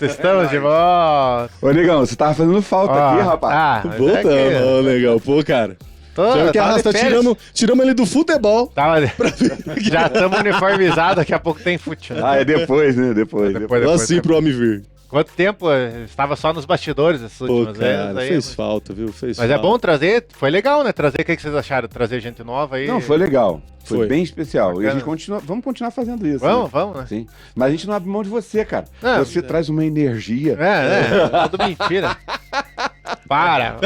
Estamos de volta. Ô, Negão, você tava fazendo falta aqui, rapaz. Voltamos, ô, Negão. Pô, cara. Tivemos que arrasta, tiramos ele do futebol. Já estamos uniformizados, daqui a pouco tem futebol. É depois, né? Depois. Assim pro homem vir. Quanto tempo? Estava só nos bastidores essas últimas vezes. Aí, fez falta, viu? Mas é bom trazer, foi legal, né? Trazer, o que vocês acharam? Trazer gente nova aí? Não, foi legal. Foi bem especial. Bacana. E a gente vamos continuar fazendo isso. Vamos, né? Sim. Mas a gente não abre mão de você, cara. Não, você traz uma energia. Tudo mentira. Para.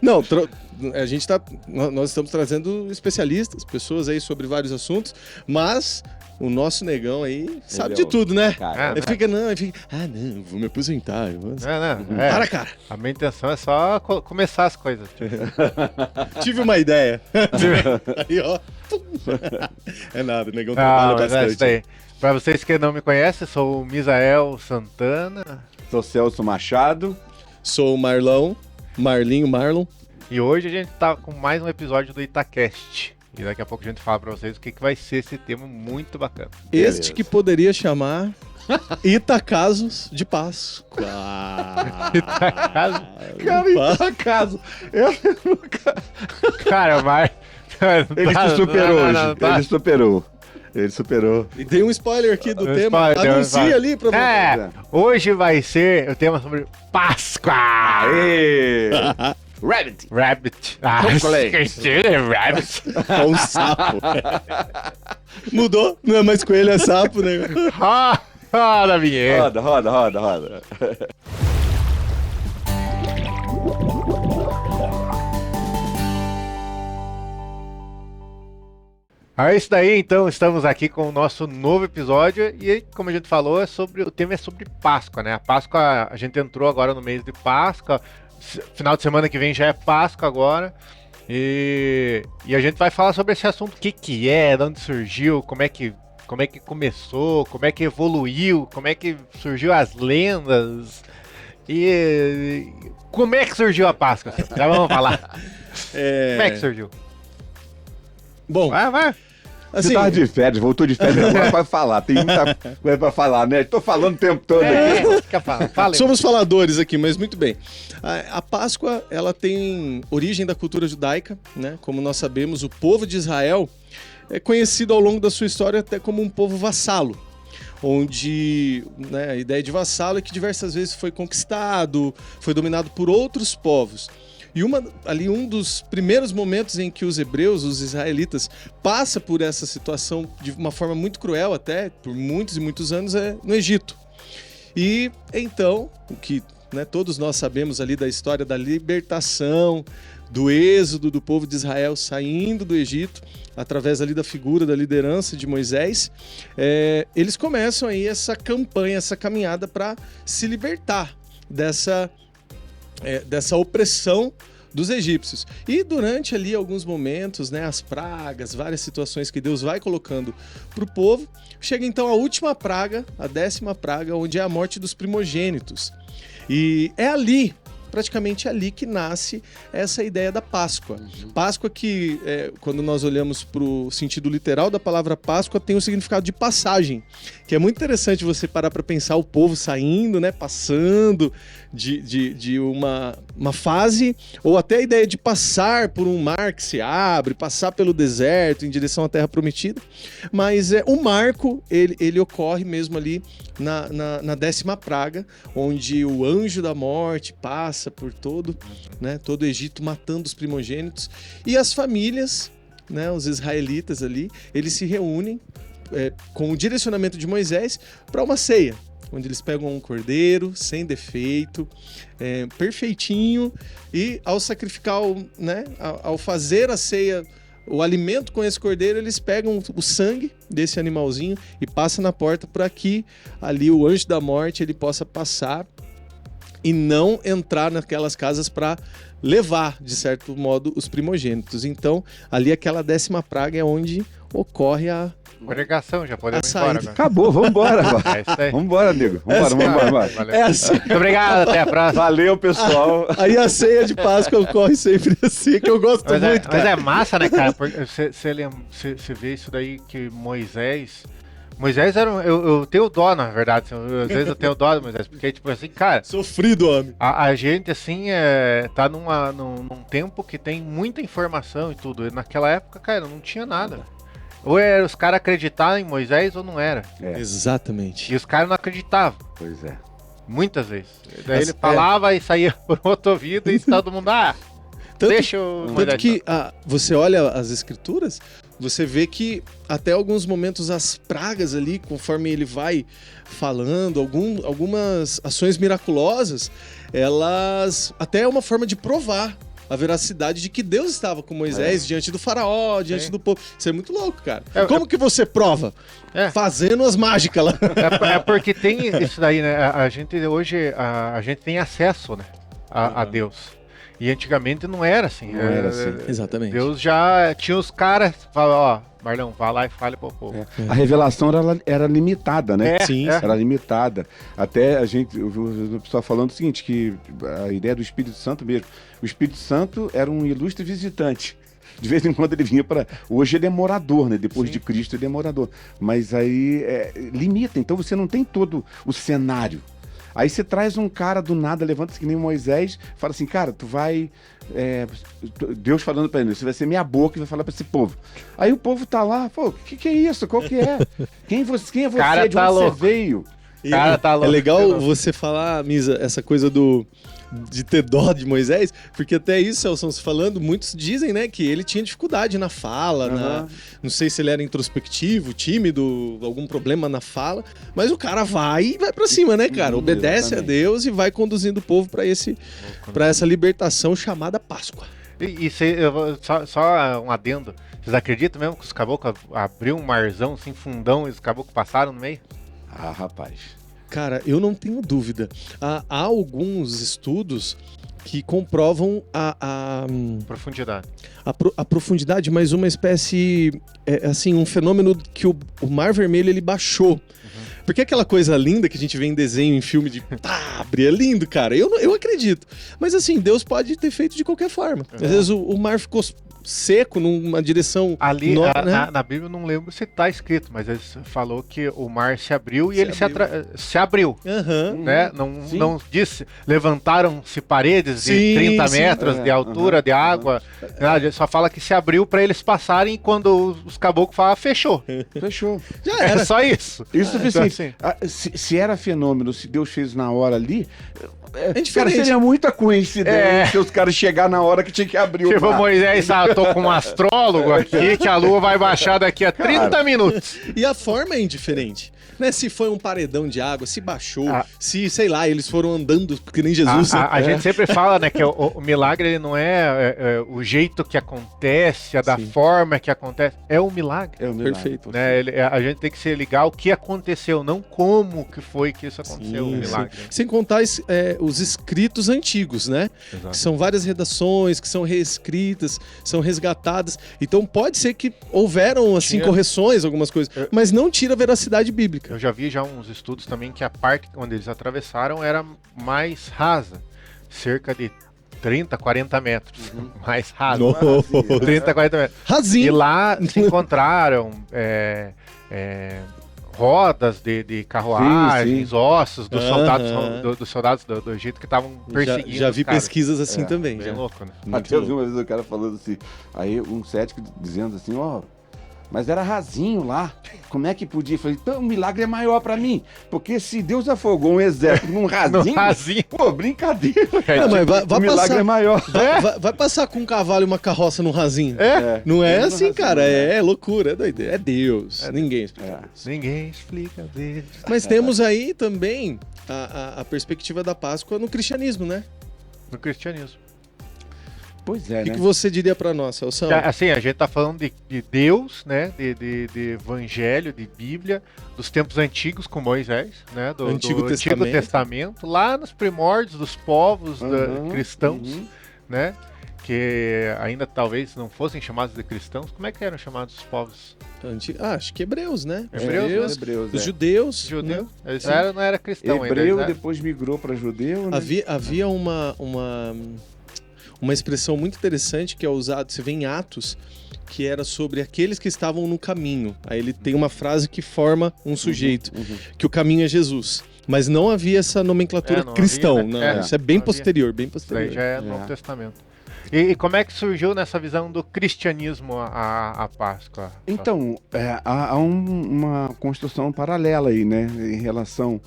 Não, nós estamos trazendo especialistas, pessoas aí sobre vários assuntos, mas o nosso Negão aí sabe de tudo, né? Ele fica, não, vou me aposentar. Para, cara. A minha intenção é só começar as coisas. Tive uma ideia. Aí, ó. É nada, o Negão trabalha bastante. É pra vocês que não me conhecem, sou o Misael Santana. Sou Celso Machado. Sou o Marlon. E hoje a gente tá com mais um episódio do Itacast. E daqui a pouco a gente fala pra vocês o que vai ser esse tema muito bacana. Este que poderia chamar Itacasos de Páscoa. Itacaso? Cara, Itacaso. Cara, mas... Ele se superou hoje. Ele superou. E tem um spoiler aqui do tema. Anuncia ali pra você. Hoje vai ser o tema sobre Páscoa. Aê! Rabbit. Rabbit. É um sapo. Mudou? Não é mais coelho, é sapo, né? Roda a vinheta. Roda. É isso daí, então, estamos aqui com o nosso novo episódio e, como a gente falou, o tema é sobre Páscoa, né? A Páscoa, a gente entrou agora no mês de Páscoa, final de semana que vem já é Páscoa agora, e a gente vai falar sobre esse assunto, o que é, de onde surgiu, como é que começou, como é que evoluiu, como é que surgiu as lendas, e como é que surgiu a Páscoa? Já vamos falar. Como é que surgiu? Bom, vai. Você tava de férias, voltou de férias, agora vai falar. Tem muita coisa pra falar, né? Tô falando o tempo todo aqui. Somos faladores aqui, mas muito bem. A Páscoa, ela tem origem da cultura judaica, né? Como nós sabemos, o povo de Israel é conhecido ao longo da sua história até como um povo vassalo, onde, né, a ideia de vassalo é que diversas vezes foi conquistado, foi dominado por outros povos. E um dos primeiros momentos em que os hebreus, os israelitas, passa por essa situação de uma forma muito cruel até, por muitos e muitos anos, é no Egito. E então, o que, né, todos nós sabemos ali da história da libertação, do êxodo do povo de Israel saindo do Egito, através ali da figura da liderança de Moisés, eles começam aí essa campanha, essa caminhada para se libertar dessa opressão dos egípcios. E durante ali alguns momentos, né, as pragas, várias situações que Deus vai colocando para o povo, chega então a última praga, a 10ª praga, onde é a morte dos primogênitos. E é ali, praticamente ali, que nasce essa ideia da Páscoa. Páscoa que, quando nós olhamos para o sentido literal da palavra Páscoa, tem o significado de passagem, que é muito interessante você parar para pensar o povo saindo, né, passando de uma fase, ou até a ideia de passar por um mar que se abre, passar pelo deserto em direção à Terra Prometida. Mas o marco, ele ocorre mesmo ali na 10ª praga, onde o anjo da morte passa por todo o Egito matando os primogênitos, e as famílias, né, os israelitas ali, eles se reúnem com o direcionamento de Moisés para uma ceia, onde eles pegam um cordeiro sem defeito, perfeitinho, e ao sacrificar, ao fazer a ceia, o alimento com esse cordeiro, eles pegam o sangue desse animalzinho e passam na porta para que ali o anjo da morte ele possa passar e não entrar naquelas casas para levar, de certo modo, os primogênitos. Então, ali aquela 10ª praga é onde ocorre a pregação, já podemos ir embora agora. Acabou, vambora. É isso aí. Vambora, nego. Vambora. Valeu. Muito obrigado, até a próxima. Valeu, pessoal. Aí a ceia de Páscoa ocorre sempre assim, que eu gosto muito, cara. Mas é massa, né, cara? Você vê isso daí que Moisés, Moisés era. Eu tenho dó, na verdade. Às vezes eu tenho dó do Moisés, porque, tipo assim, cara. Sofrido, homem. A gente, assim, tá num tempo que tem muita informação e tudo. E naquela época, cara, não tinha nada. Ou era os caras acreditavam em Moisés ou não era. Exatamente. E os caras não acreditavam. Pois é. Muitas vezes. Daí ele falava e saía por outro ouvido e todo mundo, deixa o Moisés. Tanto que você olha as escrituras, você vê que até alguns momentos as pragas ali, conforme ele vai falando, algumas ações miraculosas, elas até é uma forma de provar a veracidade de que Deus estava com Moisés diante do faraó, diante do povo. Isso é muito louco, cara. Como que você prova? Fazendo as mágicas lá. É porque tem isso daí, né? A gente hoje, a gente tem acesso, né, a Deus. E antigamente não era assim. Não era assim. Exatamente. Deus já tinha os caras, fala, Marlão, vá lá e fale pro povo. A revelação era limitada, né? Sim. Era limitada. Até o pessoal falando o seguinte, que a ideia do Espírito Santo mesmo. O Espírito Santo era um ilustre visitante. De vez em quando ele vinha para... Hoje ele é morador, né? Depois de Cristo ele é morador. Mas aí limita. Então você não tem todo o cenário. Aí você traz um cara do nada, levanta-se que nem Moisés, fala assim, cara, tu vai... Deus falando pra ele, você vai ser minha boca e vai falar pra esse povo. Aí o povo tá lá, pô, o que é isso? Qual que é? Quem é você? Cara, De tá onde louco. você veio? Cara, tá louco. É legal você falar, Misa, essa coisa de ter dó de Moisés, porque até isso, Celso, se falando, muitos dizem, né, que ele tinha dificuldade na fala, não sei se ele era introspectivo, tímido, algum problema na fala, mas o cara vai pra cima, né, cara? Obedece a Deus e vai conduzindo o povo pra essa libertação chamada Páscoa. E só um adendo. Vocês acreditam mesmo que os caboclos abriu um marzão, assim, fundão, e os caboclos passaram no meio? Ah, rapaz. Cara, eu não tenho dúvida. Há alguns estudos que comprovam Profundidade. a profundidade, mas uma espécie, assim, um fenômeno que o Mar Vermelho ele baixou. Porque aquela coisa linda que a gente vê em desenho, em filme de abrir, é lindo, cara. Eu acredito. Mas assim, Deus pode ter feito de qualquer forma. Às vezes o mar ficou seco numa direção... Ali, né? na Bíblia, eu não lembro se tá escrito, mas ele falou que o mar se abriu e ele se abriu. Né? Não disse, levantaram-se paredes de 30 metros de altura de água. Ele só fala que se abriu para eles passarem e quando os caboclos falam, fechou. Fechou. Já era. É só isso. Isso, Então, assim, se era fenômeno, se Deus fez na hora ali... diferente. Cara, seria muita coincidência os caras chegar na hora que tinha que abrir o Tipo, mar. Moisés, tô com um astrólogo aqui que a lua vai baixar daqui a 30 minutos. E a forma é indiferente. Né? Se foi um paredão de água, se baixou, se, sei lá, eles foram andando que nem Jesus. A gente sempre fala, né, que o milagre ele não é o jeito que acontece, da forma que acontece, é o milagre. É o milagre. Perfeito. Né? A gente tem que se ligar ao que aconteceu, não como que foi que isso aconteceu, o milagre. Sem contar os escritos antigos, né? Exato. Que são várias redações, que são reescritas, são resgatadas. Então pode ser que houveram, assim, correções, algumas coisas, mas não tira a veracidade bíblica. Eu já vi uns estudos também que a parte onde eles atravessaram era mais rasa, cerca de 30, 40 metros, mais rasa. 30, 40 metros. Rasinho. E lá se encontraram rodas de carruagens, ossos dos soldados do Egito que estavam perseguindo. Já vi os caras. pesquisas assim também. Bem Já. louco, né? Até eu vi uma vez o cara falando assim, aí um cético dizendo assim, mas era rasinho lá, como é que podia? Eu falei, então o milagre é maior pra mim, porque se Deus afogou um exército num rasinho, pô, brincadeira. Não, mas vai o milagre passar, é maior. vai passar com um cavalo e uma carroça no rasinho. Não É é no assim, rasinho, cara, é loucura, é doideira. É Deus, ninguém explica. Ninguém explica Deus. Mas temos aí também a perspectiva da Páscoa no cristianismo, né? No cristianismo. Pois é, O que né? você diria pra nós, Celso? Assim, a gente tá falando de Deus, né? De evangelho, de Bíblia, dos tempos antigos com Moisés, né? Do Antigo Testamento, lá nos primórdios dos povos cristãos, né? Que ainda talvez não fossem chamados de cristãos. Como é que eram chamados os povos? Acho que hebreus, né? Hebreus, os judeus. Judeus? Né? Eles não era cristão Hebreu, ainda. depois migrou para judeu, né? Havia uma expressão muito interessante que é usada, você vê em Atos, que era sobre aqueles que estavam no caminho. Aí ele tem uma frase que forma um sujeito, que o caminho é Jesus. Mas não havia essa nomenclatura não cristão. havia, né? Não, isso é bem não havia. posterior, bem Isso posterior. daí já é Novo Testamento. E como é que surgiu nessa visão do cristianismo a Páscoa? Então, há uma construção paralela aí, né, em relação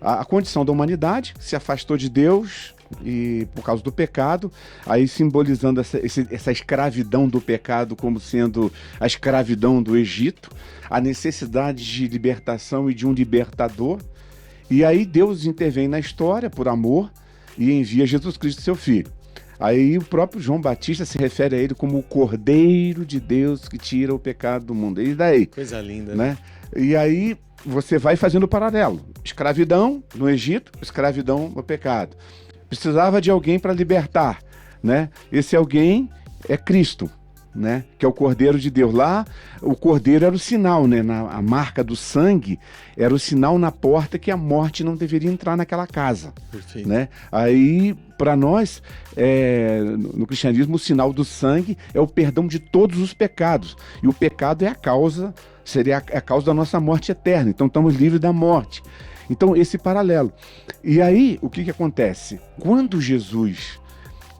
à condição da humanidade, que se afastou de Deus e por causa do pecado, aí simbolizando essa escravidão do pecado como sendo a escravidão do Egito, a necessidade de libertação e de um libertador. E aí Deus intervém na história por amor e envia Jesus Cristo, seu Filho. Aí o próprio João Batista se refere a ele como o Cordeiro de Deus que tira o pecado do mundo. E daí? Coisa linda, Né? E aí você vai fazendo o paralelo. Escravidão no Egito, escravidão no pecado. Precisava de alguém para libertar, né? Esse alguém é Cristo, né? Que é o Cordeiro de Deus. Lá, o Cordeiro era o sinal, né? A marca do sangue era o sinal na porta que a morte não deveria entrar naquela casa. Perfeito. Né? Aí, para nós, no cristianismo, o sinal do sangue é o perdão de todos os pecados. E o pecado é a causa, seria a causa da nossa morte eterna. Então, estamos livres da morte. Então, esse paralelo. E aí, o que acontece? Quando Jesus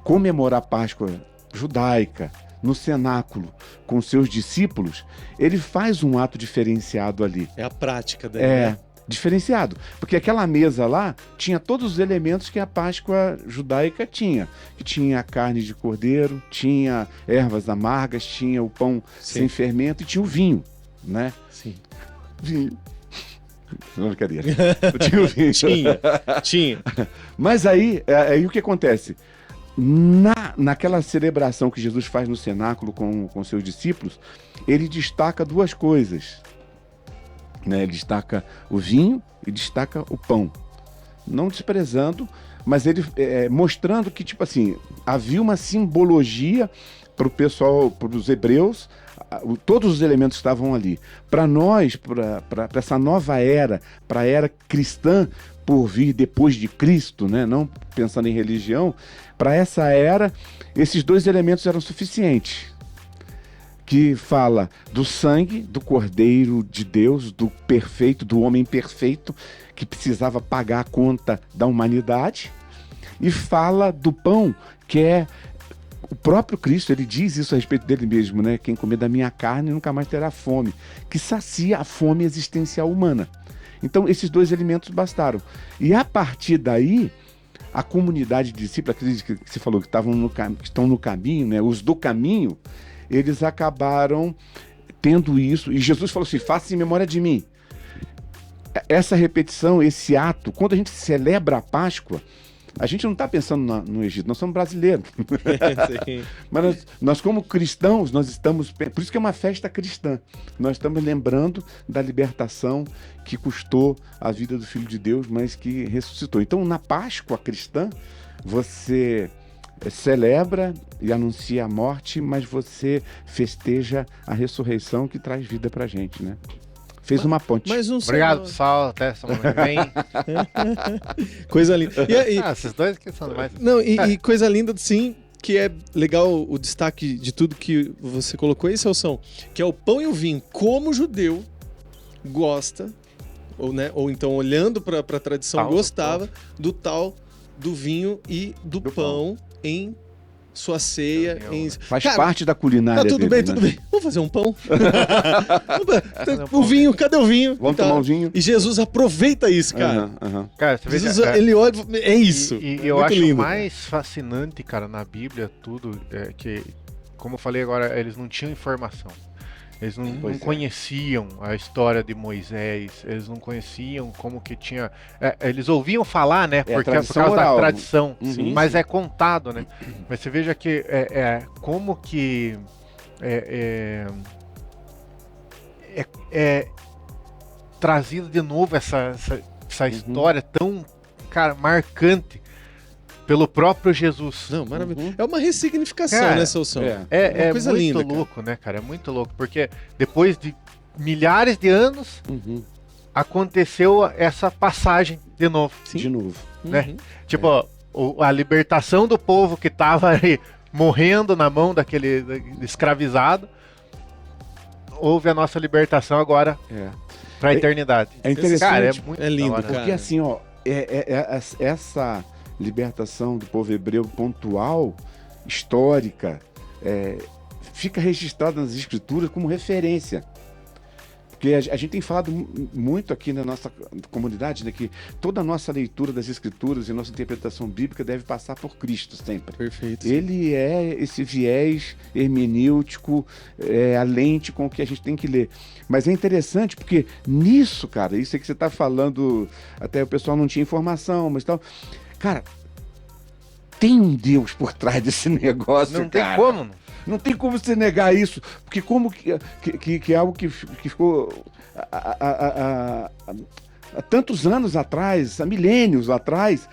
comemora a Páscoa judaica, no cenáculo, com seus discípulos, ele faz um ato diferenciado ali. É a prática daí, né? Diferenciado. Porque aquela mesa lá tinha todos os elementos que a Páscoa judaica tinha. Que tinha carne de cordeiro, tinha ervas amargas, tinha o pão sem fermento e tinha o vinho, né? Sim. Vinho. Não, brincadeira. Tinha o vinho. Tinha. Mas aí o que acontece? Naquela celebração que Jesus faz no cenáculo com seus discípulos, ele destaca duas coisas. Né? Ele destaca o vinho e destaca o pão. Não desprezando, mas ele mostrando que, tipo assim, havia uma simbologia para o pessoal, para os hebreus, todos os elementos estavam ali. Para nós, para essa nova era, para a era cristã por vir depois de Cristo, né? Não pensando em religião, para essa era, esses dois elementos eram suficientes. Que fala do sangue do Cordeiro de Deus, do perfeito, do homem perfeito, que precisava pagar a conta da humanidade, e fala do pão, que é o próprio Cristo, ele diz isso a respeito dele mesmo, né? Quem comer da minha carne nunca mais terá fome, que sacia a fome existencial humana. Então, esses dois elementos bastaram. E a partir daí, a comunidade de discípulos, aqueles que você falou que estão no caminho, né? Os do caminho, eles acabaram tendo isso. E Jesus falou assim, faça em memória de mim. Essa repetição, esse ato, quando a gente celebra a Páscoa, a gente não está pensando no Egito, nós somos brasileiros. Mas nós, como cristãos, nós estamos... Por isso que é uma festa cristã. Nós estamos lembrando da libertação que custou a vida do Filho de Deus, mas que ressuscitou. Então, na Páscoa cristã, você celebra e anuncia a morte, mas você festeja a ressurreição que traz vida pra gente, né? Fez uma ponte. Obrigado, pessoal. Até semana que vem. Coisa linda. Esses dois que são demais. Não, e coisa linda, sim, que é legal o destaque de tudo que você colocou aí, Celção, que é o pão e o vinho. Como o judeu gosta, ou então olhando para a tradição, gostava do vinho e do pão em sua ceia. Faz parte da culinária tudo dele, tudo bem. Vamos fazer um pão? O vinho, cadê o vinho? Vamos tomar um vinho? E Jesus aproveita isso, cara. Cara, você Jesus, ele olha e é isso. E eu acho lindo, mais fascinante, cara, na Bíblia, tudo, que, como eu falei agora, eles não tinham informação. Eles não conheciam a história de Moisés, eles não conheciam como que tinha... eles ouviam falar, né? Porque é por causa da tradição, mas é contado, né? Mas você veja que como que trazida de novo essa história tão, cara, marcante pelo próprio Jesus. Não, maravilhoso. É uma ressignificação, né, Celção? É uma coisa muito linda, louco, né, cara? É muito louco, porque depois de milhares de anos, aconteceu essa passagem de novo. De novo. Né? Tipo, a libertação do povo que estava morrendo na mão daquele escravizado, houve a nossa libertação agora para a eternidade. É interessante. Cara, é muito lindo, da hora. cara. Porque assim, ó, essa libertação do povo hebreu pontual, histórica, fica registrada nas escrituras como referência. Porque a gente tem falado muito aqui na nossa comunidade, né, que toda a nossa leitura das escrituras e nossa interpretação bíblica deve passar por Cristo sempre. Perfeito. Ele é esse viés hermenêutico, a lente com que a gente tem que ler. Mas é interessante porque nisso, cara, isso é que você está falando, até o pessoal não tinha informação, mas tal. Cara, tem um Deus por trás desse negócio, Não tem cara. como. Não tem como você negar isso, porque como que é algo que ficou há tantos anos atrás, há milênios atrás,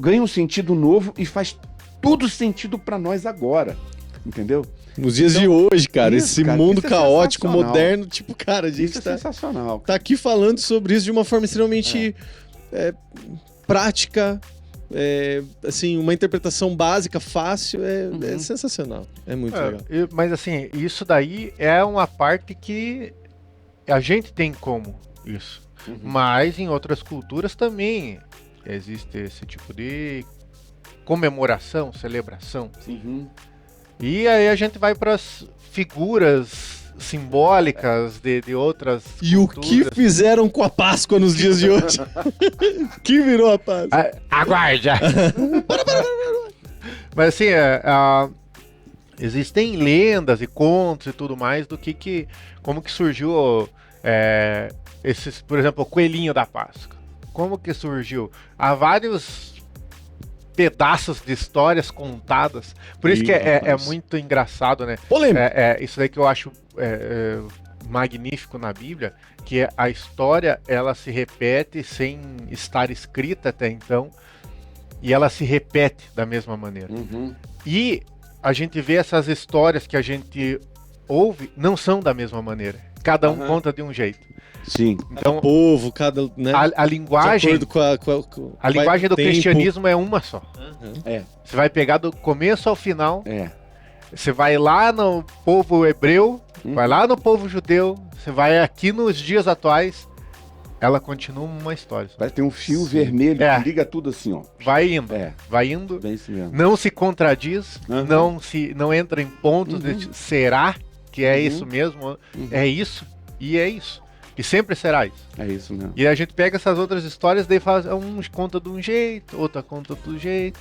ganha um sentido novo e faz todo sentido para nós agora, entendeu? Nos dias de hoje, cara, isso, esse cara, mundo isso é caótico, sensacional. moderno, tipo, cara, a gente Isso é sensacional. tá aqui falando sobre isso de uma forma extremamente prática, assim, uma interpretação básica, fácil, é sensacional. É muito legal. Mas assim, isso daí é uma parte que a gente tem como isso. Mas em outras culturas também existe esse tipo de comemoração, celebração. E aí a gente vai para as figuras simbólicas de outras E o culturas. que fizeram com a Páscoa nos dias de hoje? Que virou a Páscoa? Aguarde! Mas assim, existem lendas e contos e tudo mais do como que surgiu esses, por exemplo, o coelhinho da Páscoa. Como que surgiu? Há vários pedaços de histórias contadas. Por isso que é muito engraçado, né? Polêmico. Isso daí que eu acho magnífico na Bíblia, que a história ela se repete sem estar escrita até então, e ela se repete da mesma maneira. E a gente vê essas histórias que a gente ouve não são da mesma maneira. Cada um conta de um jeito. Sim. Então, Povo, cada, né? a linguagem, de acordo com a linguagem do tempo. cristianismo é uma só. É. Você vai pegar do começo ao final. É. Você vai lá no povo hebreu, vai lá no povo judeu, você vai aqui nos dias atuais, ela continua uma história. Vai ter um fio vermelho É. que liga tudo assim, ó. Vai indo, É. vai indo, Bem isso mesmo. não se contradiz, Uhum. não entra em pontos de será que é Uhum. isso mesmo, é isso e é isso. E sempre será isso. É isso mesmo. E a gente pega essas outras histórias, daí faz uns conta de um jeito, outra conta do jeito.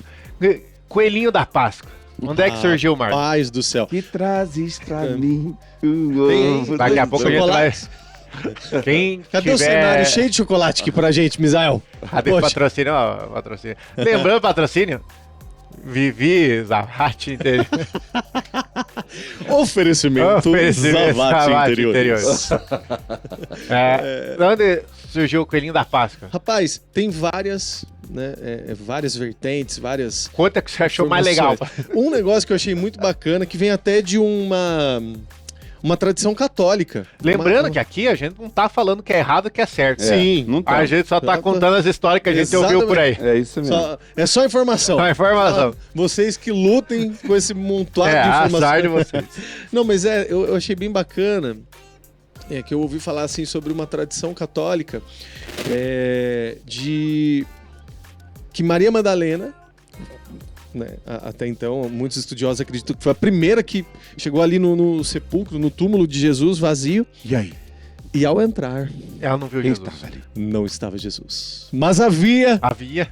Coelhinho da Páscoa. Onde é que surgiu, Marcos? Paz do céu. Que trazes pra mim o Tem- ovo Daqui a do pouco a gente vai. Chocolate. Quem Cadê o tiver... cenário cheio de chocolate aqui pra gente, Misael? Cadê Poxa. patrocínio? Ó, patrocínio. Lembrando patrocínio? Vivi, Zavate Interior. Oferecimento Zavate Interiores. De onde surgiu o coelhinho da Páscoa? Rapaz, tem várias, né, várias vertentes, várias Conta que você achou mais legal. informações. Um negócio que eu achei muito bacana, que vem até de uma tradição católica. Lembrando que aqui a gente não tá falando que é errado que é certo. Sim. Não tá. A gente só tá contando as histórias que a gente ouviu por aí. É isso mesmo. É só informação. Só informação. Só vocês que lutem com esse montuado de Azar informações. de vocês. Não, mas eu achei bem bacana que eu ouvi falar assim sobre uma tradição católica de que Maria Madalena, né, até então muitos estudiosos acreditam que foi a primeira que chegou ali no sepulcro, no túmulo de Jesus vazio, E aí? e ao entrar Ela não viu Quem Jesus. estava ali? não estava Jesus, mas havia Havia.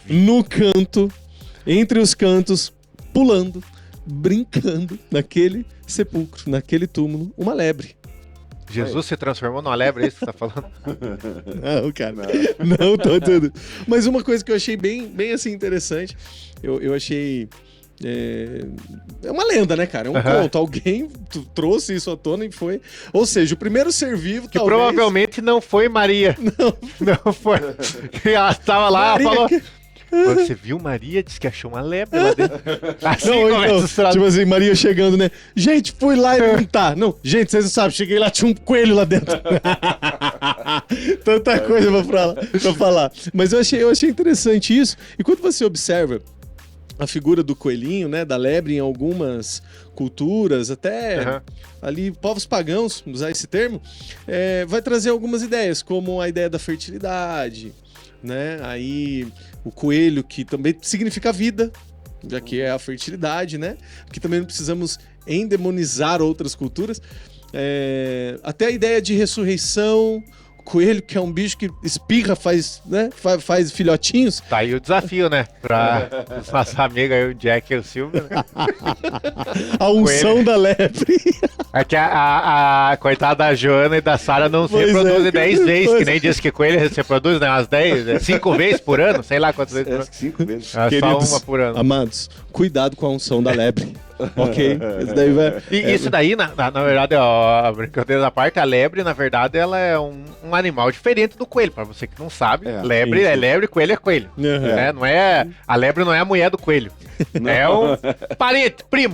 no canto, entre os cantos, pulando, brincando naquele sepulcro, naquele túmulo, uma lebre. Jesus se transformou numa lebre, é isso que você tá falando? Não, cara. Não, tô tudo. Mas uma coisa que eu achei bem assim interessante, eu achei. É uma lenda, né, cara? É um conto. Alguém trouxe isso à tona e foi. Ou seja, o primeiro ser vivo Que talvez... provavelmente não foi Maria. Não foi. Ela estava lá, Maria falou. que- Quando você viu Maria, disse que achou uma lebre lá dentro. Assim Não, começa então, a história. tipo assim, Maria chegando, né? Gente, fui lá e não tá. Não, gente, vocês não sabem, cheguei lá, tinha um coelho lá dentro. Tanta coisa pra falar. Mas eu achei interessante isso. E quando você observa a figura do coelhinho, né, da lebre em algumas culturas, até ali povos pagãos, usar esse termo, vai trazer algumas ideias, como a ideia da fertilidade, né? Aí o coelho, que também significa vida, já que é a fertilidade, né? Que também não precisamos endemonizar outras culturas. Até a ideia de ressurreição, coelho, que é um bicho que espirra, faz filhotinhos. Tá aí o desafio, né? Pra os nossos amigos aí, o Jack e o Silvio, né? A unção da lebre. É que a coitada da Joana e da Sara não se Pois é, reproduzem 10 vezes, pois que nem disse que coelho se reproduz, né? Umas 10, 5 vezes por ano, sei lá quantas vezes por ano. Acho que 5 vezes. É só uma por ano. Amados, cuidado com a unção da lebre. Ok? Isso daí vai... E isso daí, na verdade, ó, a brincadeira da parte, a lebre, na verdade, ela é um animal diferente do coelho. Pra você que não sabe, lebre sim. é lebre, coelho é coelho. Né? Não é, a lebre não é a mulher do coelho. É um parente, primo.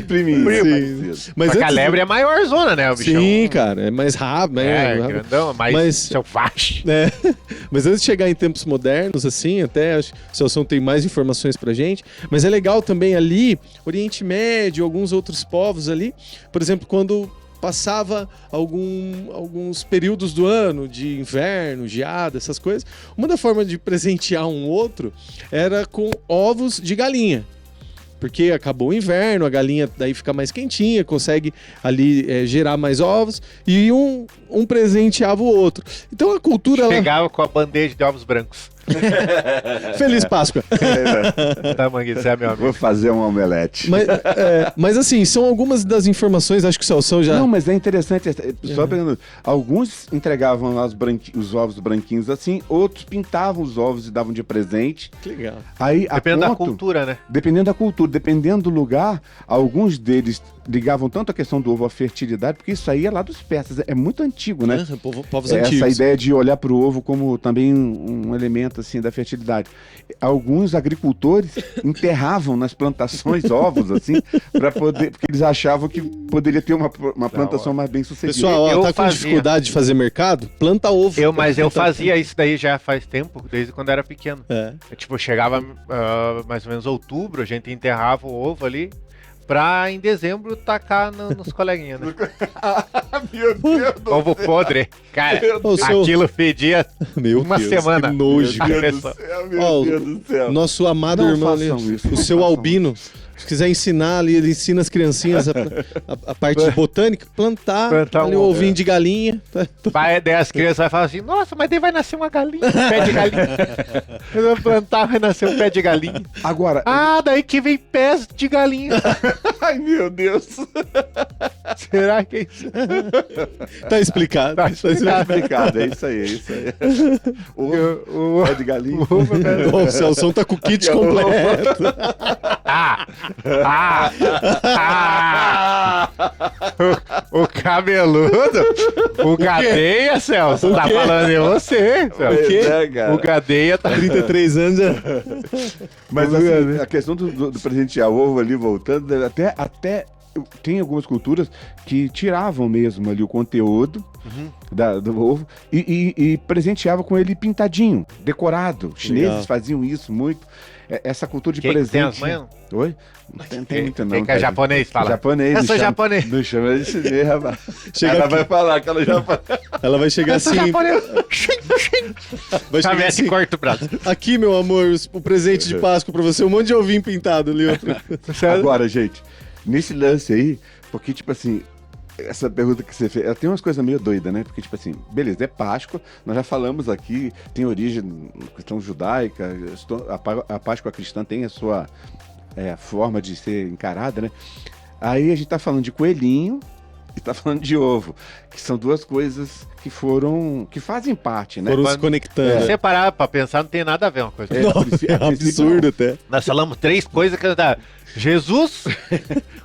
Priminho. Sim. Mas Só que a antes- lebre é maior zona, né, o bichão? Sim, cara, é mais rápido. Grandão, mais selvagem. Mas antes de chegar em tempos modernos, assim, até acho que o Celso tem mais informações pra gente, mas é legal também ali, Oriente Médio, alguns outros povos ali, por exemplo, quando passava alguns períodos do ano, de inverno, geada, essas coisas, uma da formas de presentear um outro era com ovos de galinha. Porque acabou o inverno, a galinha daí fica mais quentinha, consegue ali gerar mais ovos, e um presenteava o outro. Então a cultura... ela- Chegava com a bandeja de ovos brancos. Feliz Páscoa! Tá, Manguinho, você é meu amigo. Vou fazer um omelete. Mas assim, são algumas das informações, acho que o Celso já... Não, mas é interessante, só pegando, alguns entregavam lá os ovos branquinhos assim, outros pintavam os ovos e davam de presente. Que legal. Aí, Depende da cultura, né? Dependendo da cultura, dependendo do lugar, alguns deles ligavam tanto a questão do ovo à fertilidade, porque isso aí é lá dos persas, é muito antigo, né? Povos Essa antigos. ideia de olhar para o ovo como também um elemento assim da fertilidade. Alguns agricultores enterravam nas plantações ovos assim para poder, porque eles achavam que poderia ter uma plantação mais bem sucedida. Pessoal, ó, Eu tá com fazia. dificuldade de fazer mercado? Planta ovo. Mas eu fazia isso daí já faz tempo, desde quando era pequeno. Tipo, chegava mais ou menos outubro, a gente enterrava o ovo ali, pra em dezembro tacar nos coleguinhas, né? Meu Deus do Ovo podre. Cara, Ô, seu- aquilo fedia Meu uma Deus, semana. que nojo. A Deus do pessoa. céu, meu Ó, Deus do céu. Nosso amado Não irmão ali, façam isso, o não seu façam albino, se quiser ensinar ali, ele ensina as criancinhas a parte de botânica, plantar ali um o ovo, ovinho de galinha. Daí as crianças vão falar assim, nossa, mas daí vai nascer uma galinha, um pé de galinha. Eu vou plantar, vai nascer um pé de galinha. Agora, Daí que vem pés de galinha. ai meu Deus. Será que é isso? Tá explicado. Tá Tá explicado, é isso aí. Ovo, pé de galinha. Ó, o Celso tá com o kit completo. O cabeludo, o Gadeia, Celso, tá quê? falando em você, Celso. O quê? É, cara. O Gadeia tá... 33 anos já. Mas assim, a questão do presentear o ovo ali, voltando, até tem algumas culturas que tiravam mesmo ali o conteúdo do ovo e presenteavam com ele pintadinho, decorado. Os chineses Legal. faziam isso muito. Essa cultura de Quem que presente. tem as manhas? Oi? Não tem muito, não. Quem que é cara. japonês, fala. Japonês. Eu não sou chama- japonês. Não chama de chinês, rapaz. Chega Ela aqui. vai falar que ela japonês. Ela vai chegar Eu sou assim. japonês. Vai chegar Mete assim. corta o braço. Aqui, meu amor, o presente de Páscoa pra você. Um monte de ovinho pintado ali. Agora, gente, nesse lance aí, porque, tipo assim, essa pergunta que você fez, ela tem umas coisas meio doidas, né? Porque, tipo assim, beleza, é Páscoa, nós já falamos aqui, tem origem na questão judaica, a Páscoa cristã tem a sua forma de ser encarada, né? Aí a gente tá falando de coelhinho e tá falando de ovo, que são duas coisas que fazem parte, né? Foram se conectando. Se você parar pra pensar, não tem nada a ver uma coisa. É, É um absurdo até. Nós falamos 3 coisas que dá. Jesus,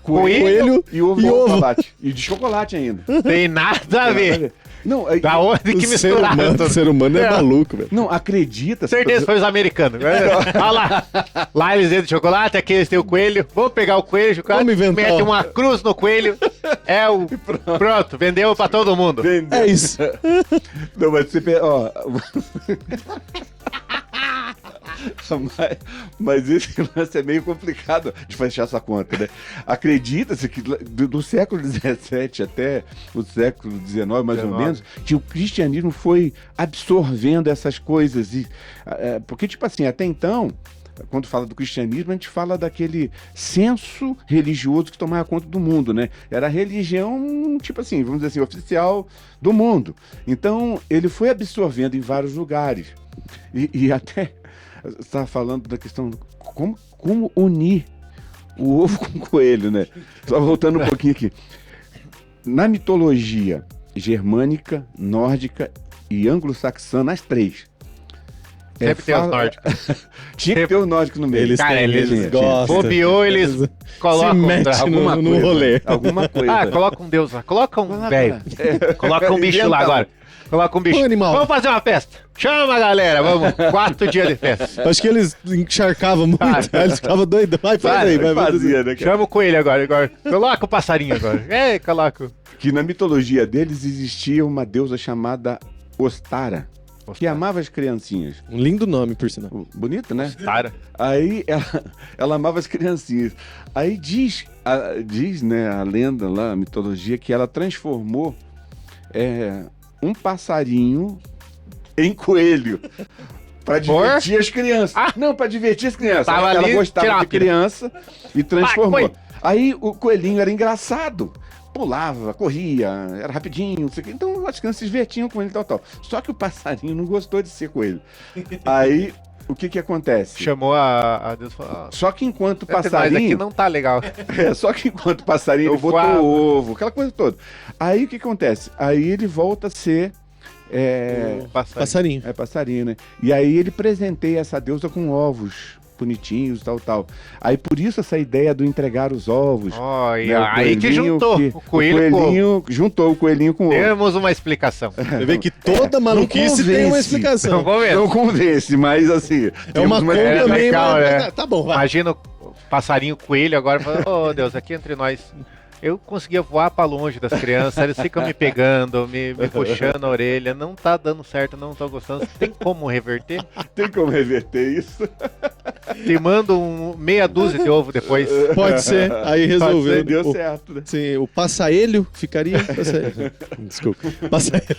coelho, Coelho e ovo e de ovo. chocolate. E de chocolate ainda. tem nada a ver. Não, aí, Da onde que misturaram O tudo? ser humano é maluco, velho. não, acredita. Certeza foi os americanos. Olha lá. Lá eles dentro de chocolate, aqui eles têm o coelho. Vamos pegar o coelho, chocolate, Vamos inventar. mete uma cruz no coelho. Pronto, vendeu pra todo mundo. Vendeu. É isso. Não, mas você... Ó... mas esse lance é meio complicado de fechar essa conta, né? Acredita-se que do século XVII até o século XIX, mais ou menos, que o cristianismo foi absorvendo essas coisas. Porque, tipo assim, até então, quando fala do cristianismo, a gente fala daquele senso religioso que tomava conta do mundo, né? Era a religião, tipo assim, vamos dizer assim, oficial do mundo. Então, ele foi absorvendo em vários lugares. E até... Você estava falando da questão como unir o ovo com o coelho, né? Só voltando um pouquinho aqui. Na mitologia germânica, nórdica e anglo-saxã, as três. Sempre tem os nórdicos. Tinha que ter o nórdico no meio. Cara, eles gostam. bobeou, eles colocam Se mete alguma no coisa. rolê. Alguma coisa. Ah, coloca um deus lá. Coloca um velho. Coloca um bicho Inventa lá agora. Coloca um bicho. Um animal. Vamos fazer uma festa. Chama a galera, vamos. 4 dias de festa. Acho que eles encharcavam muito. Eles ficavam doidão. Vai, faz aí, vai. fazia, né, cara? Chama o coelho agora. Coloca o passarinho agora. Coloca. Que na mitologia deles existia uma deusa chamada Ostara, que amava as criancinhas. Um lindo nome, por sinal. Bonito, né? Cara. Aí ela amava as criancinhas. Aí diz, né, a lenda lá, a mitologia, que ela transformou um passarinho em coelho. Pra divertir as crianças. Não, pra divertir as crianças. Tava Ela ali, gostava de tirápide. criança e transformou. Vai, Aí o coelhinho era engraçado. Pulava, corria, era rapidinho, não sei o quê. Então as crianças se divertiam com ele e tal. Só que o passarinho não gostou de ser coelho. Aí, o que acontece? Chamou a Deus e falou: Só que enquanto o nós aqui passarinho... não tá legal. Só que enquanto o passarinho ele Eu botou falo. o ovo, aquela coisa toda. Aí o que acontece? Aí ele volta a ser... Passarinho. É passarinho, né? E aí ele presenteia essa deusa com ovos bonitinhos, tal. Aí por isso essa ideia do entregar os ovos. Olha, né? O aí que coelhinho juntou o coelho com... juntou o coelhinho com o ovo. Temos uma explicação. Você vê que toda maluquice tem uma explicação. Então, vamos ver. Não convence, mas assim... É uma temos conta meio... legal, mas tá bom, vai. Imagina o passarinho coelho agora falando: oh Deus, aqui entre nós. Eu conseguia voar pra longe das crianças, eles ficam me pegando, me puxando a orelha, não tá dando certo, não tô gostando. Tem como reverter? Tem como reverter isso? Te mando meia dúzia de ovo depois. Pode ser. Aí resolveu. Deu certo, né? Sim, o passaelho ficaria... Passaelho. Desculpa. Passaelho.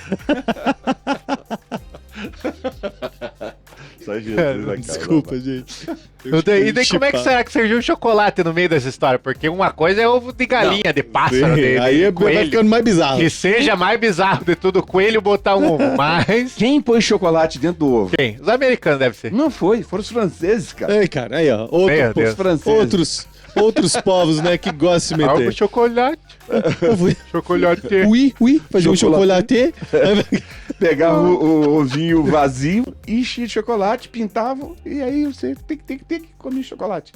Só Jesus aqui. Desculpa, gente. E daí como é que será que surgiu o chocolate no meio dessa história? Porque uma coisa é ovo de galinha, de pássaro, Sim, de aí vai coelho. ficando mais bizarro. Que seja mais bizarro de tudo, o coelho botar um ovo. Mas Quem pôs chocolate dentro do ovo? quem? Os americanos deve ser. Não foi, foram os franceses, cara. Ei, cara, aí, ó. Meu Deus. Os franceses. Outros povos, né, que gostam de se Algo meter. chocolate. Chocolate. Ui, fazer um chocolate. Pegava o ovinho vazio, enchia de chocolate, pintavam, e aí você tem que comer chocolate.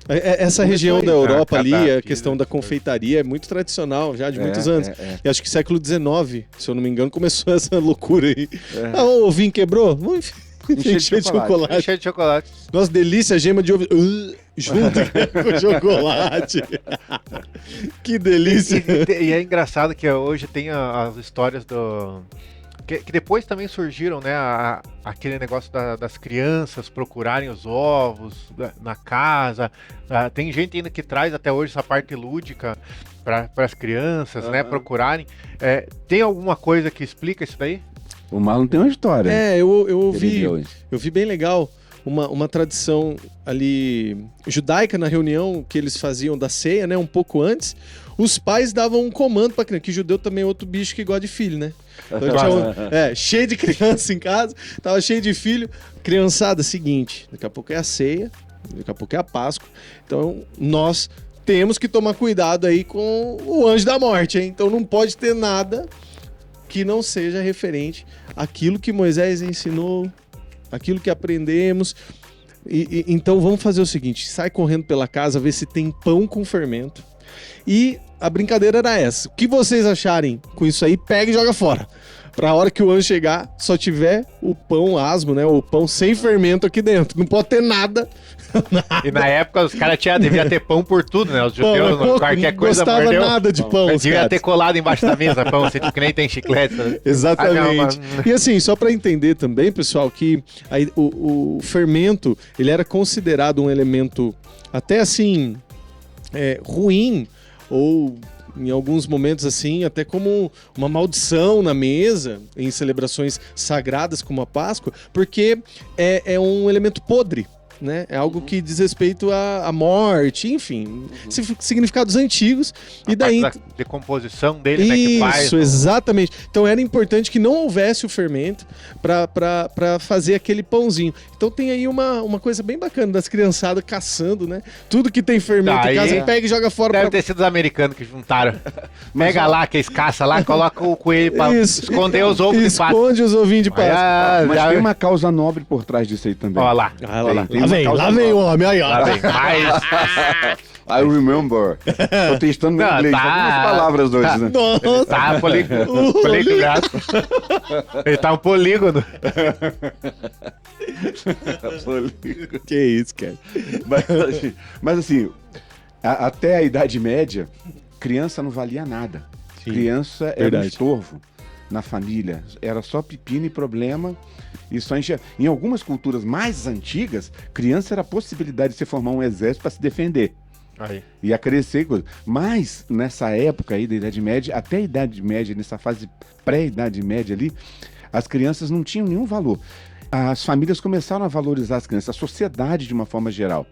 Essa Começou região aí. da Europa ali, a Cardápio, questão da confeitaria é muito tradicional, já de muitos anos. E acho que século XIX, se eu não me engano, começou essa loucura aí. O ovinho quebrou? Vamos encher de chocolate. Cheio de chocolate. Nossa, delícia, gema de ovo. Junto com chocolate. Que delícia. E é engraçado que hoje tem as histórias do... Que depois também surgiram, né? Aquele negócio das crianças procurarem os ovos na casa. Tem gente ainda que traz até hoje essa parte lúdica para as crianças, né? Procurarem. Tem alguma coisa que explica isso daí? O Marlon tem uma história. Eu ouvi bem legal uma tradição ali judaica na reunião que eles faziam da ceia, né? Um pouco antes. Os pais davam um comando pra criança, que judeu também é outro bicho que gosta de filho, né? Então cheio de criança em casa, tava cheio de filho. Criançada, seguinte, daqui a pouco é a ceia, daqui a pouco é a Páscoa. Então nós temos que tomar cuidado aí com o anjo da morte, hein? Então não pode ter nada que não seja referente àquilo que Moisés ensinou, aquilo que aprendemos. Então vamos fazer o seguinte: sai correndo pela casa, vê se tem pão com fermento. E a brincadeira era essa. O que vocês acharem com isso aí, pega e joga fora. Pra hora que o ano chegar, só tiver o pão asmo, né? O pão sem fermento aqui dentro. Não pode ter nada. E na época os caras devia ter pão por tudo, né? Os judeus, qualquer coisa não gostava mordeu. nada de pão. os Devia caras. ter colado embaixo da mesa pão, assim, que nem tem chiclete. Né? Exatamente. E assim, só para entender também, pessoal, que o fermento, ele era considerado um elemento até assim, ruim, ou em alguns momentos assim, até como uma maldição na mesa, em celebrações sagradas como a Páscoa, porque é um elemento podre. Né? É algo que diz respeito à morte, enfim, significados antigos. E daí A decomposição dele, né, que faz. Isso, exatamente. Então era importante que não houvesse o fermento para fazer aquele pãozinho. Então tem aí uma coisa bem bacana das criançadas caçando, né? Tudo que tem fermento em casa, pega e joga fora. Deve ter sido os americanos que juntaram. Pega lá, que escaça lá, coloca o coelho pra esconder os ovos de Páscoa. Esconde os ovinhos de Páscoa. Mas tem uma causa nobre por trás disso aí também. Olha lá. Lá vem o homem, aí, ó. Lá vem mais. I remember. Tô testando meu inglês, algumas palavras hoje, né? Nossa. Tá poligonado. Ele tá um polígono. Que isso, cara. Mas assim, até a Idade Média, criança não valia nada. Sim, Criança era verdade. um estorvo na família. Era só pepino e problema. E só enchia. Em algumas culturas mais antigas, criança era a possibilidade de você formar um exército para se defender. Aí. Ia crescer e coisa. Mas nessa época aí da Idade Média, até a Idade Média, nessa fase pré-Idade Média ali, as crianças não tinham nenhum valor. As famílias começaram a valorizar as crianças, a sociedade de uma forma geral.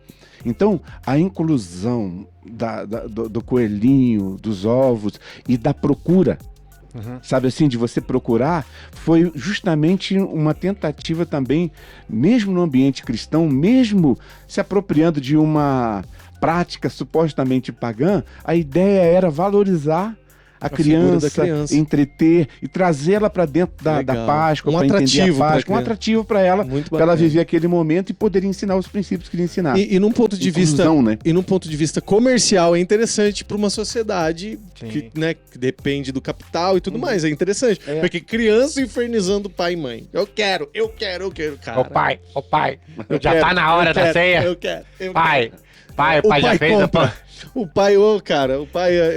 Então, a inclusão do coelhinho, dos ovos e da procura, sabe assim, de você procurar, foi justamente uma tentativa também, mesmo no ambiente cristão, mesmo se apropriando de uma prática supostamente pagã, a ideia era valorizar a criança, entreter e trazê-la para dentro da Páscoa, para entender a Páscoa, um atrativo para ela, para ela viver aquele momento e poder ensinar os princípios que ele ensinar. E num ponto de Inclusão, vista, né? e num ponto de vista comercial é interessante para uma sociedade que, né, que depende do capital e tudo mais. É interessante, porque criança infernizando pai e mãe. Eu quero, cara. Ô pai, já tá na hora da ceia. Eu quero. Pai já fez a pão. O pai,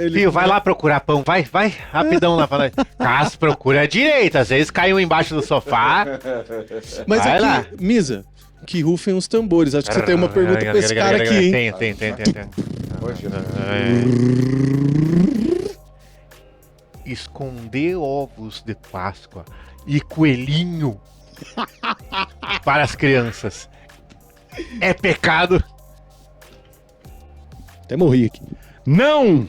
ele... Filho, vai lá procurar pão, vai, rapidão lá pra nós. Caso procura direito, às vezes cai um embaixo do sofá. Mas vai aqui, lá. Misa, que rufem os tambores. Acho que você tem uma pergunta pra esse cara aqui, hein? Tem. Esconder ovos de Páscoa e coelhinho para as crianças é pecado? Até morri aqui. Não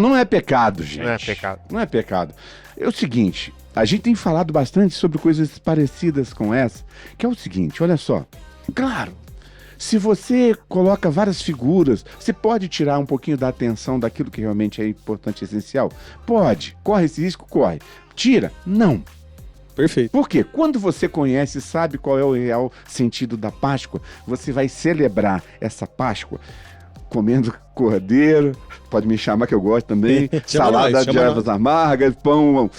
Não é pecado, gente. Não é pecado. Não é pecado. É o seguinte, a gente tem falado bastante sobre coisas parecidas com essa, que é o seguinte, olha só. Claro, se você coloca várias figuras, você pode tirar um pouquinho da atenção daquilo que realmente é importante e essencial? Pode. Corre esse risco? Corre. Tira? Não. Perfeito. Por quê? Quando você conhece e sabe qual é o real sentido da Páscoa, você vai celebrar essa Páscoa comendo cordeiro, pode me chamar que eu gosto também, salada de ervas amargas, pão,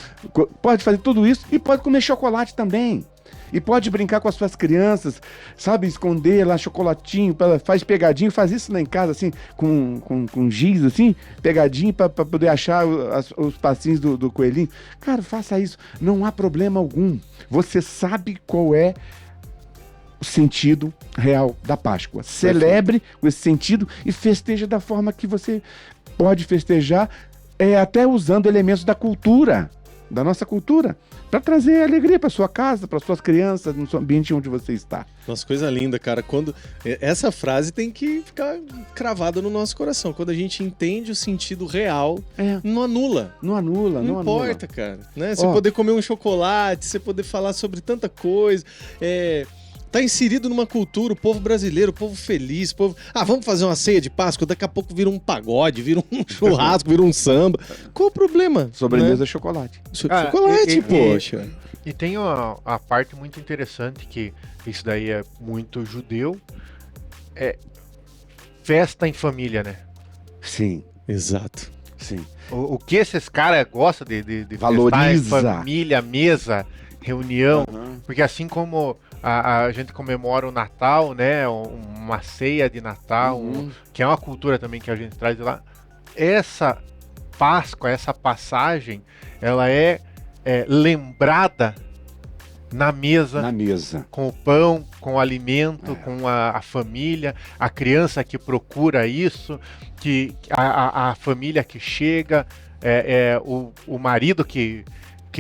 pode fazer tudo isso e pode comer chocolate também. E pode brincar com as suas crianças, sabe, esconder lá chocolatinho, faz pegadinho, faz isso lá em casa, assim, com giz, assim, pegadinho para poder achar os passinhos do coelhinho. Cara, faça isso, não há problema algum. Você sabe qual é o sentido real da Páscoa. Celebre com esse sentido e festeja da forma que você pode festejar, até usando elementos da cultura, da nossa cultura, para trazer alegria para sua casa, para suas crianças, no seu ambiente onde você está. Nossa, coisa linda, cara. Quando essa frase tem que ficar cravada no nosso coração. Quando a gente entende o sentido real, não anula. Não importa, cara. Né? Você poder comer um chocolate, você poder falar sobre tanta coisa. Tá inserido numa cultura, o povo brasileiro, o povo feliz, o povo... vamos fazer uma ceia de Páscoa, daqui a pouco vira um pagode, vira um churrasco, vira um samba. Qual o problema? Sobremesa chocolate. Chocolate, poxa. E tem a parte muito interessante, que isso daí é muito judeu, é festa em família, né? Sim. Exato. Sim. O que esses caras gostam de Valoriza. festar é família, mesa, reunião. Aham. Porque assim como a gente comemora o Natal, né? Uma ceia de Natal, Uhum. que é uma cultura também que a gente traz de lá. Essa Páscoa, essa passagem, ela é lembrada na mesa, Na mesa. com o pão, com o alimento, com a família, a criança que procura isso, que a família que chega, o marido que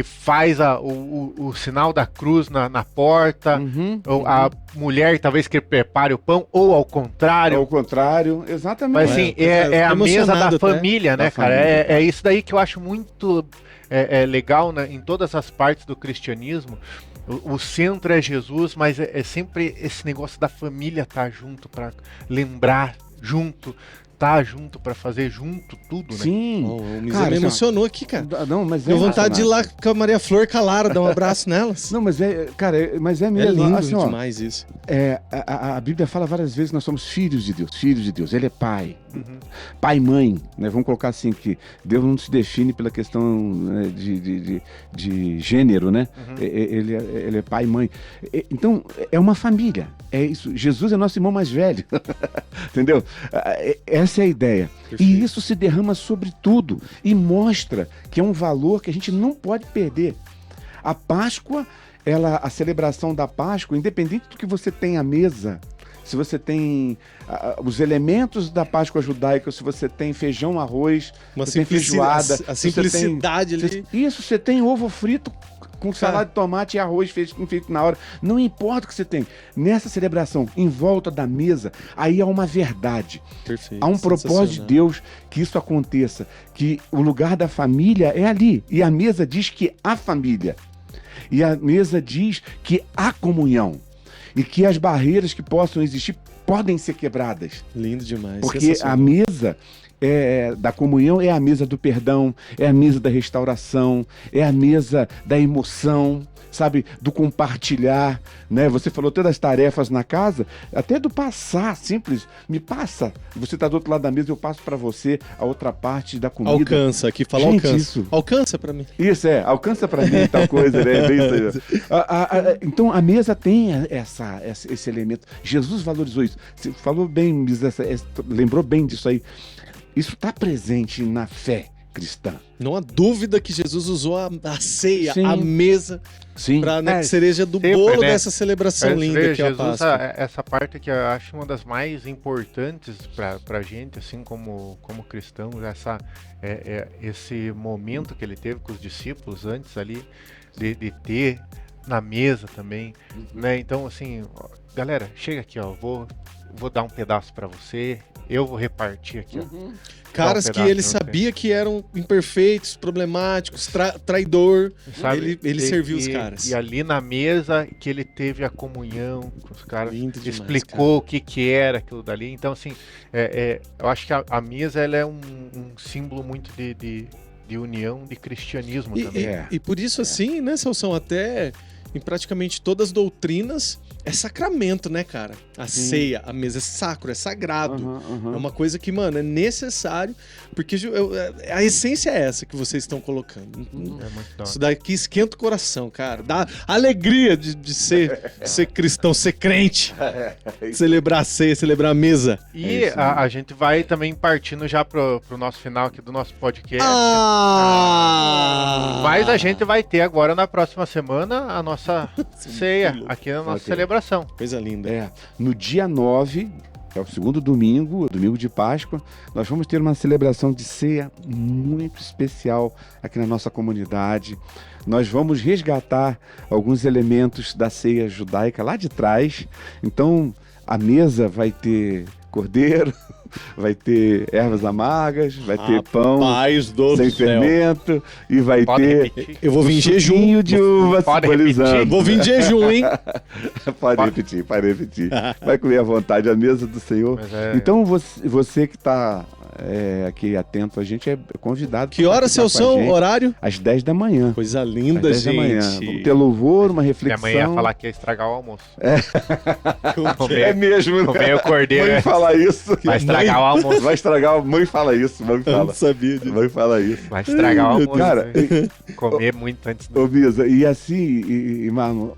faz o sinal da cruz na porta, Uhum. ou a mulher talvez que prepare o pão, ou ao contrário. Ao contrário, exatamente. Mas assim, eu é a fico mesa emocionado da até. família, né, Da cara? família. É isso daí que eu acho muito legal, né, em todas as partes do cristianismo. O centro é Jesus, mas é sempre esse negócio da família estar junto para lembrar junto, tá junto para fazer junto tudo, né? Sim. Oh, o Misa Cara, me assim, ó, emocionou aqui, cara. Não, mas Deu vontade de ir lá com a Maria Flor Calara, dar um abraço nelas. Não, mas mas é É mesmo. lindo Assim, ó, demais isso. a Bíblia fala várias vezes que nós somos filhos de Deus, filhos de Deus. Ele é pai. Uhum. Pai e mãe, né? Vamos colocar assim, que Deus não se define pela questão, né, de gênero, né? Uhum. Ele é pai e mãe. Então, é uma família. É isso. Jesus é nosso irmão mais velho. Entendeu? Essa é a ideia. Perfeito. E isso se derrama sobre tudo e mostra que é um valor que a gente não pode perder. A Páscoa, a celebração da Páscoa, independente do que você tem à mesa, se você tem os elementos da Páscoa judaica, se você tem feijão, arroz, Uma você tem feijoada, a se você simplicidade ali. Isso, você tem ovo frito com salada de tomate e arroz feito na hora. Não importa o que você tem. Nessa celebração, em volta da mesa, aí há uma verdade. Perfeito. Há um propósito de Deus que isso aconteça, que o lugar da família é ali. E a mesa diz que há família. E a mesa diz que há comunhão. E que as barreiras que possam existir podem ser quebradas. Lindo demais. Porque a sensacional. mesa da comunhão é a mesa do perdão, é a mesa da restauração, é a mesa da emoção, sabe, do compartilhar, né? Você falou todas as tarefas na casa, até do passar, simples, me passa, você está do outro lado da mesa, eu passo para você a outra parte da comida. Alcança, aqui fala Gente, alcança. isso. Alcança pra mim. Isso, alcança para mim tal coisa, né? É bem isso aí. Então a mesa tem esse elemento. Jesus valorizou isso. Você falou bem, lembrou bem disso aí. Isso está presente na fé cristã. Não há dúvida que Jesus usou a ceia, Sim. a mesa, Sim. pra cereja do sempre, bolo né? dessa celebração linda que é a Jesus, Páscoa. essa parte que eu acho uma das mais importantes pra gente, assim, como cristãos, esse momento que ele teve com os discípulos antes ali, de ter na mesa também, né? Então, assim, ó, galera, chega aqui, ó, vou dar um pedaço pra você, eu vou repartir aqui, ó. Caras Dá um que pedaço, ele não sabia que eram imperfeitos, problemáticos, traidor. Sabe? Ele serviu os caras. E ali na mesa que ele teve a comunhão com os caras, Lindo demais, explicou o que era aquilo dali. Então, assim, eu acho que a mesa ela é um símbolo muito de união, de cristianismo também. E por isso, assim, né, Celção, até em praticamente todas as doutrinas, é sacramento, né, cara? A ceia, a mesa é sacro, é sagrado. É uma coisa que, mano, é necessário, porque a essência é essa que vocês estão colocando. É muito da hora. Isso daqui esquenta o coração, cara. Dá alegria de ser cristão, ser crente. Celebrar a ceia, celebrar a mesa. E a gente vai também partindo já pro nosso final aqui do nosso podcast. Mas a gente vai ter agora na próxima semana a nossa ceia aqui na nossa celebração. Coisa linda. No dia 9, é o segundo domingo de Páscoa, nós vamos ter uma celebração de ceia muito especial aqui na nossa comunidade. Nós vamos resgatar alguns elementos da ceia judaica lá de trás. Então, a mesa vai ter cordeiro, vai ter ervas amargas, vai ter pão sem fermento e vai Pode ter repetir. Eu vou vir em jejum. suquinho de uva Pode simbolizando. repetir. Vou vir em jejum, hein? Pode repetir. Vai comer à vontade a mesa do Senhor. Mas Então você que está aqui atento a gente é convidado. Que horas seu som, horário? Às 10 da manhã. Coisa linda, às 10 gente. da manhã. Vamos ter louvor, uma reflexão. Minha mãe ia falar que ia estragar o almoço. É mesmo, né? Comer o cordeiro. Mãe fala isso. Vai estragar o almoço. Vai estragar. Mãe fala isso. Mãe Eu fala. não sabia disso. Mãe fala isso. Vai estragar o almoço. Cara, né? Comer muito antes. Ô, Bisa, e assim, mano,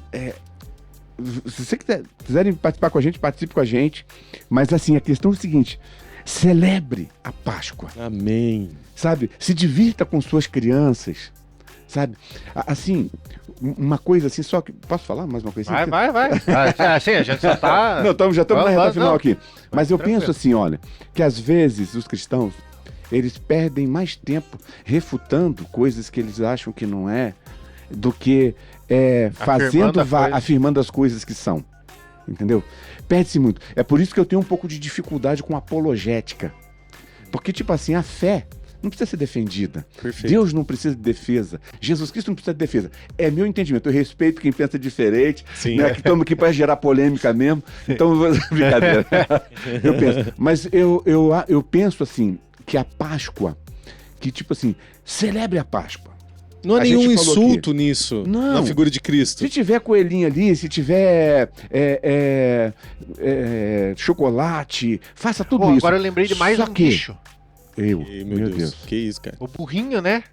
se você quiserem participar com a gente, participe com a gente. Mas assim, a questão é o seguinte: celebre a Páscoa. Amém. Sabe? Se divirta com suas crianças. Sabe? Assim, uma coisa assim, só que. Posso falar mais uma coisa assim? Vai. Assim, a gente só tá. Não, já estamos na reta final não. aqui. Mas eu Tranquilo. penso assim, olha, que às vezes os cristãos, eles perdem mais tempo refutando coisas que eles acham que não é, do que afirmando as coisas que são. Entendeu? Perde-se muito. É por isso que eu tenho um pouco de dificuldade com apologética. Porque, tipo assim, a fé não precisa ser defendida. Perfeito. Deus não precisa de defesa. Jesus Cristo não precisa de defesa. É meu entendimento. Eu respeito quem pensa diferente. Sim. Né? Que estamos aqui para gerar polêmica mesmo. Então, brincadeira. Eu penso. Mas eu penso assim, que a Páscoa, que tipo assim, celebre a Páscoa. Não há A nenhum gente falou insulto nisso Não. na figura de Cristo. Se tiver coelhinho ali, se tiver chocolate, faça tudo Pô, isso. agora eu lembrei de mais Só um que bicho. Meu Deus. Que isso, cara. O burrinho, né?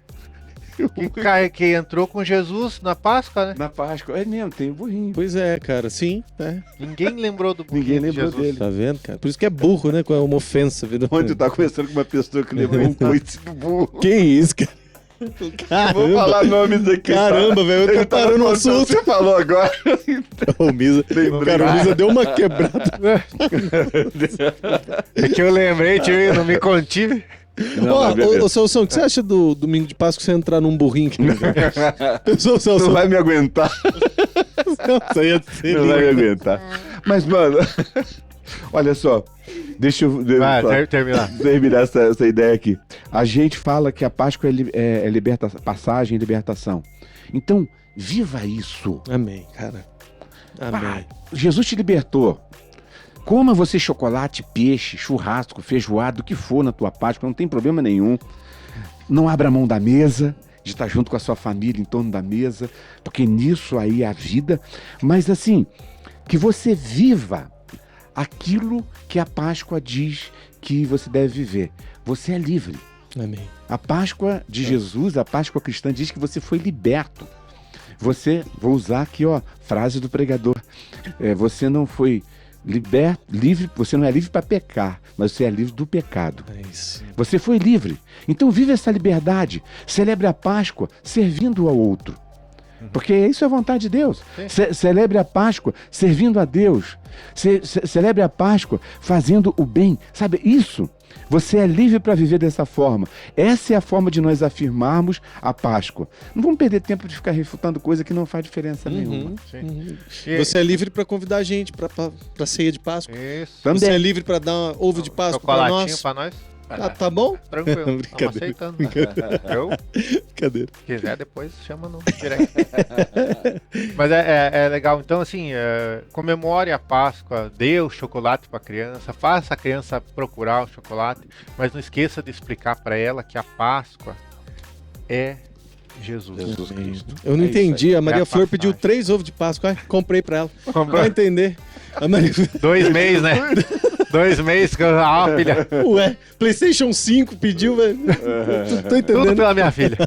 Que entrou com Jesus na Páscoa, né? Na Páscoa. É mesmo, tem o burrinho. Pois é, cara. Sim, né? Ninguém lembrou do burrinho. Ninguém de lembrou Jesus. dele. Tá vendo, cara? Por isso que é burro, né? É uma ofensa. Viu? Onde tu tá conversando com uma pessoa que lembrou um coice do burro. Que isso, cara? Vou falar nomes aqui. Caramba, velho. Eu tô parando o assunto. Você falou agora. O Misa, cara, o Misa deu uma quebrada. É que eu lembrei, tio, não me contive. Ô, Celso, o que você acha do domingo de Páscoa você entrar num burrinho aqui? Pensou, Celso? Não vai me aguentar. Isso ia ser Não vai me lindo. aguentar. Mas, mano, olha só. Deixa eu Vai, terminar. terminar essa ideia aqui. A gente fala que a Páscoa é passagem e libertação. Então, viva isso. Amém, cara. Amém. Jesus te libertou. Coma você chocolate, peixe, churrasco, feijoada, o que for na tua Páscoa, não tem problema nenhum. Não abra mão da mesa, de estar junto com a sua família em torno da mesa, porque nisso aí é a vida. Mas assim, que você viva aquilo que a Páscoa diz que você deve viver. Você é livre. Amém. A Páscoa de Jesus, a Páscoa cristã, diz que você foi liberto. Vou usar aqui, ó, frase do pregador. Você não foi livre, você não é livre para pecar, mas você é livre do pecado. É isso. Você foi livre. Então vive essa liberdade. Celebre a Páscoa servindo ao outro. Porque isso é vontade de Deus. Celebre a Páscoa servindo a Deus. Celebre a Páscoa fazendo o bem. Sabe isso? Você é livre para viver dessa forma. Essa é a forma de nós afirmarmos a Páscoa. Não vamos perder tempo de ficar refutando coisa que não faz diferença nenhuma. Você é livre para convidar a gente para ceia de Páscoa. Isso. Também. Você é livre para dar ovo de Páscoa para Chocolatinho nós. pra nós. Tá bom? Tranquilo. Estamos Brincadeira. aceitando. Eu, Cadê? se quiser, depois chama no direct. Mas é legal. Então, assim, comemore a Páscoa, dê o chocolate para a criança, faça a criança procurar o chocolate, mas não esqueça de explicar para ela que a Páscoa é Jesus. Jesus Cristo. Eu não É isso entendi. aí. A Maria É a Flor pediu passagem. 3 ovos de Páscoa. Ai, comprei para ela. Comprou. Vai entender. A Maria... 2 meses, né? 2 meses que eu... Ah, filha. Ué, PlayStation 5 pediu, velho. Tô Tudo entendendo. pela minha filha.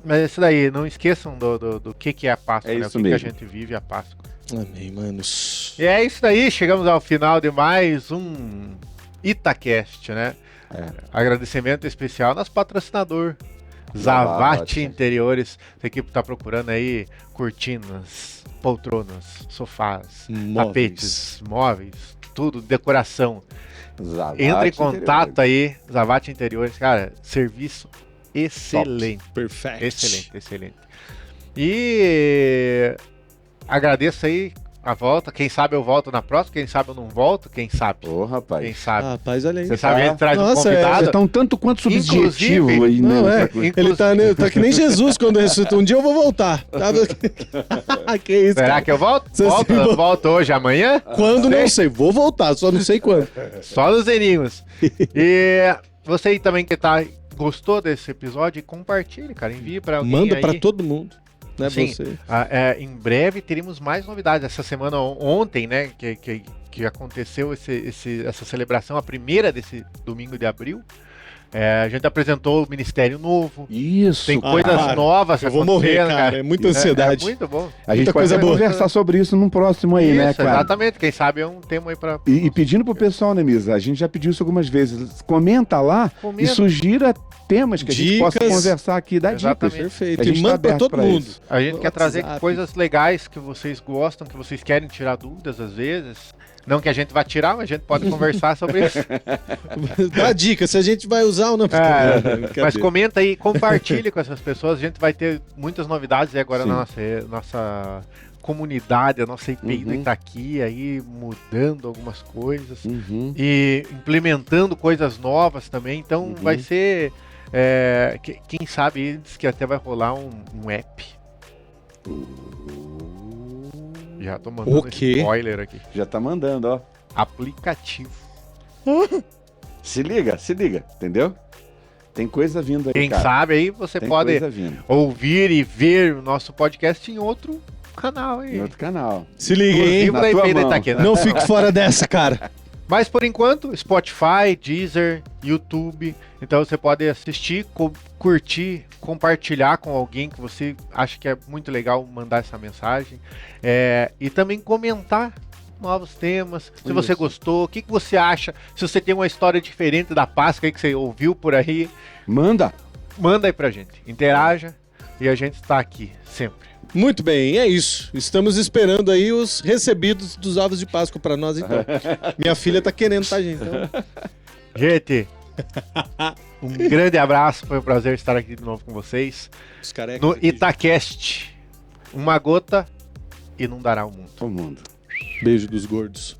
Mas é isso daí, não esqueçam do que é a Páscoa, É né? O isso que a mesmo. gente vive a Páscoa. Amém, manos. E é isso daí, chegamos ao final de mais um Itacast, né? Agradecimento especial ao nosso patrocinador, Zavate Interiores. Essa equipe tá procurando aí cortinas, poltronas, sofás, tapetes, móveis, tudo, decoração. Entra em contato aí, Zavate Interiores, cara, serviço excelente. Perfeito. Excelente. E agradeço aí a volta. Quem sabe eu volto na próxima, quem sabe eu não volto, quem sabe. Ô, rapaz. Quem sabe. Rapaz, olha aí. Você sabe, a gente traz um Nossa, convidado. Você tá um tanto quanto subjetivo Inclusive- aí, Não, né? é. essa coisa. Ele tá que nem Jesus quando ressuscitou. Um dia eu vou voltar. Que isso, Será cara. que eu volto? Você se Volto, volto hoje, amanhã? Quando não sei. Vou voltar, só não sei quando. Só nos enigmas. E você aí também que gostou desse episódio, compartilhe, cara. Envie pra alguém Manda aí. pra todo mundo. Né, Sim. você. Em breve teremos mais novidades. Essa semana, ontem, né, que aconteceu essa celebração, a primeira desse domingo de abril. A gente apresentou o Ministério Novo. Isso. Tem Ah, coisas cara, novas eu vou morrer, acontecendo, cara. É muita ansiedade. É muito bom. A gente muita pode coisa até boa. conversar sobre isso num próximo aí, né, Isso, cara? exatamente. Quem sabe é um tema aí pra... E pedindo pro pessoal, né, Misa? A gente já pediu isso algumas vezes. Comenta lá Comenta. e sugira temas que a gente possa Dicas. conversar aqui, dá dicas. Exatamente. Perfeito. A gente E tá manda pra aberto todo pra mundo. isso. A gente No quer trazer WhatsApp. coisas legais que vocês gostam, que vocês querem tirar dúvidas às vezes. Não que a gente vá tirar, mas a gente pode conversar sobre isso. Dá dica se a gente vai usar ou não. Mas comenta aí, compartilhe com essas pessoas. A gente vai ter muitas novidades aí agora Sim. na nossa comunidade, a nossa IPI Uhum. está aqui aí mudando algumas coisas Uhum. e implementando coisas novas também. Então Uhum. vai ser, quem sabe, diz que até vai rolar um app. Já tô mandando O quê? spoiler aqui. Já tá mandando, ó. Aplicativo. Se liga, entendeu? Tem coisa vindo aí, Quem cara. sabe aí você Tem pode coisa vindo. ouvir e ver o nosso podcast em outro canal aí. Em outro canal. Se liga, hein? Inclusive, Na da tua IP da mão. Itaquera. Não fique fora dessa, cara. Mas por enquanto, Spotify, Deezer, YouTube. Então você pode assistir, curtir, compartilhar com alguém que você acha que é muito legal mandar essa mensagem. E também comentar novos temas. Se você Isso. gostou, o que você acha? Se você tem uma história diferente da Páscoa aí que você ouviu por aí, Manda. manda aí pra gente. Interaja e a gente está aqui sempre. Muito bem, é isso. Estamos esperando aí os recebidos dos ovos de Páscoa pra nós, então. Minha filha tá querendo, tá, gente? Então, Gente, um grande abraço. Foi um prazer estar aqui de novo com vocês. os carecas No aqui. Itacast, uma gota inundará o mundo. Todo mundo. Beijo dos gordos.